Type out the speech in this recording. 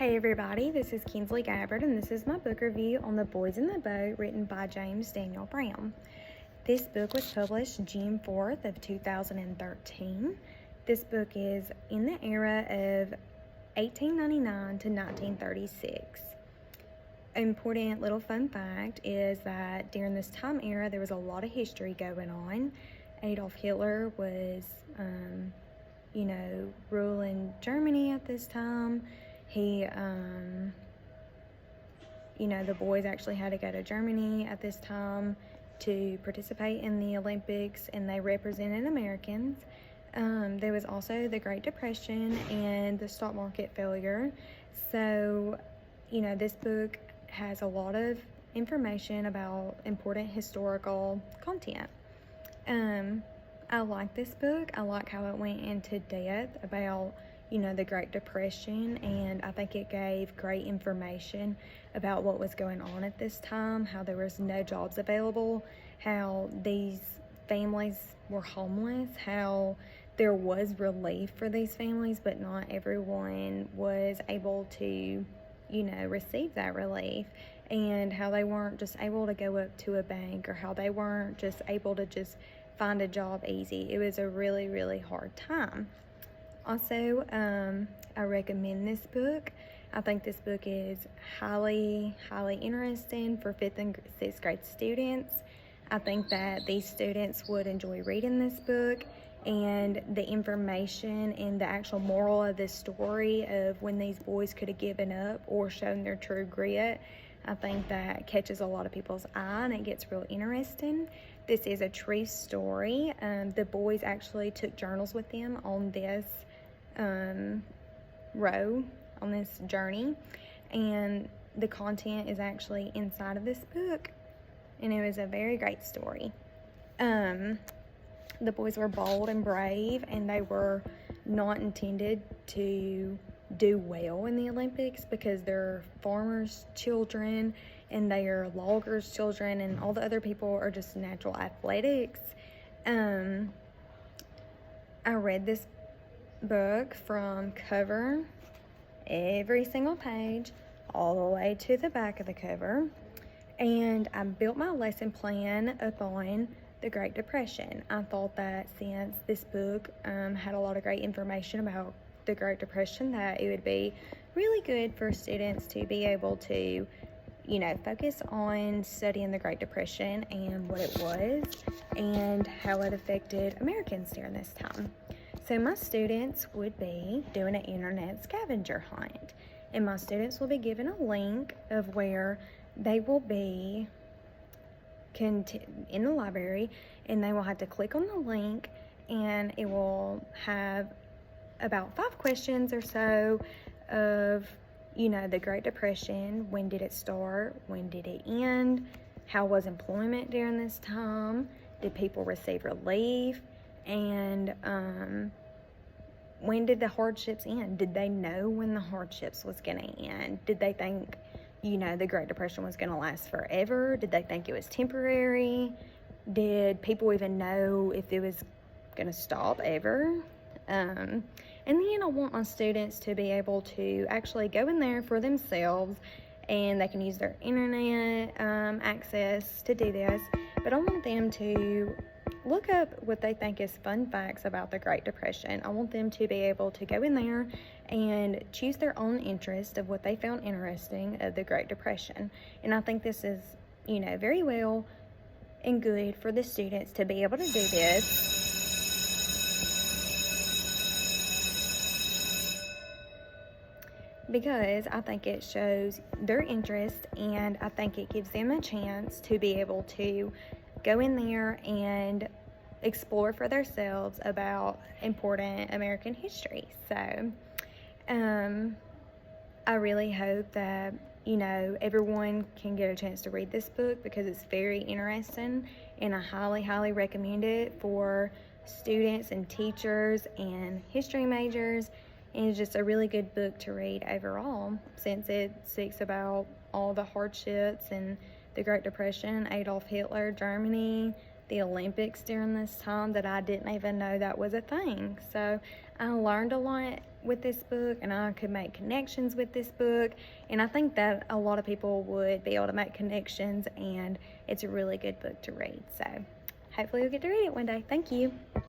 Hey everybody, this is Kinsley Gabbard and this is my book review on The Boys in the Boat written by James Daniel Brown. This book was published June 4th of 2013. This book is in the era of 1899 to 1936. An important little fun fact is that during this time era there was a lot of history going on. Adolf Hitler was, ruling Germany at this time. He, the boys actually had to go to Germany at this time to participate in the Olympics, and they represented Americans. There was also the Great Depression and the stock market failure. So, this book has a lot of information about important historical content. I like this book. I like how it went into depth about the Great Depression, and I think it gave great information about what was going on at this time, how there was no jobs available, how these families were homeless, how there was relief for these families, but not everyone was able to, receive that relief, and how they weren't just able to go up to a bank, or how they weren't just able to just find a job easy. It was a really, really hard time. Also, I recommend this book. I think this book is highly, highly interesting for 5th and 6th grade students. I think that these students would enjoy reading this book, and the information and the actual moral of this story of when these boys could have given up or shown their true grit, I think that catches a lot of people's eye and it gets real interesting. This is a true story. The boys actually took journals with them on this on this journey, and the content is actually inside of this book, and it was a very great story. The boys were bold and brave, and they were not intended to do well in the Olympics because they're farmers' children and they are loggers' children, and all the other people are just natural athletics. I read this book from cover, every single page, all the way to the back of the cover, and I built my lesson plan upon the Great Depression. I thought that since this book had a lot of great information about the Great Depression, that it would be really good for students to be able to focus on studying the Great Depression and what it was and how it affected Americans during this time. So my students would be doing an internet scavenger hunt, and my students will be given a link of where they will be in the library, and they will have to click on the link, and it will have about 5 questions or so of the Great Depression. When did it start? When did it end? How was employment during this time? Did people receive relief? And when did the hardships end? Did they know when the hardships was going to end? Did they think, the Great Depression was going to last forever? Did they think it was temporary? Did people even know if it was going to stop ever? And then I want my students to be able to actually go in there for themselves, and they can use their internet access to do this, but I want them to look up what they think is fun facts about the Great Depression. I want them to be able to go in there and choose their own interest of what they found interesting of the Great Depression. And I think this is, very well and good for the students to be able to do this. Because I think it shows their interest, and I think it gives them a chance to be able to go in there and explore for themselves about important American history. So I really hope that everyone can get a chance to read this book, because it's very interesting, and I highly, highly recommend it for students and teachers and history majors. And it's just a really good book to read overall, since it speaks about all the hardships and the Great Depression, Adolf Hitler, Germany, the Olympics during this time that I didn't even know that was a thing. So I learned a lot with this book, and I could make connections with this book, and I think that a lot of people would be able to make connections, and it's a really good book to read. So hopefully you'll get to read it one day. Thank you.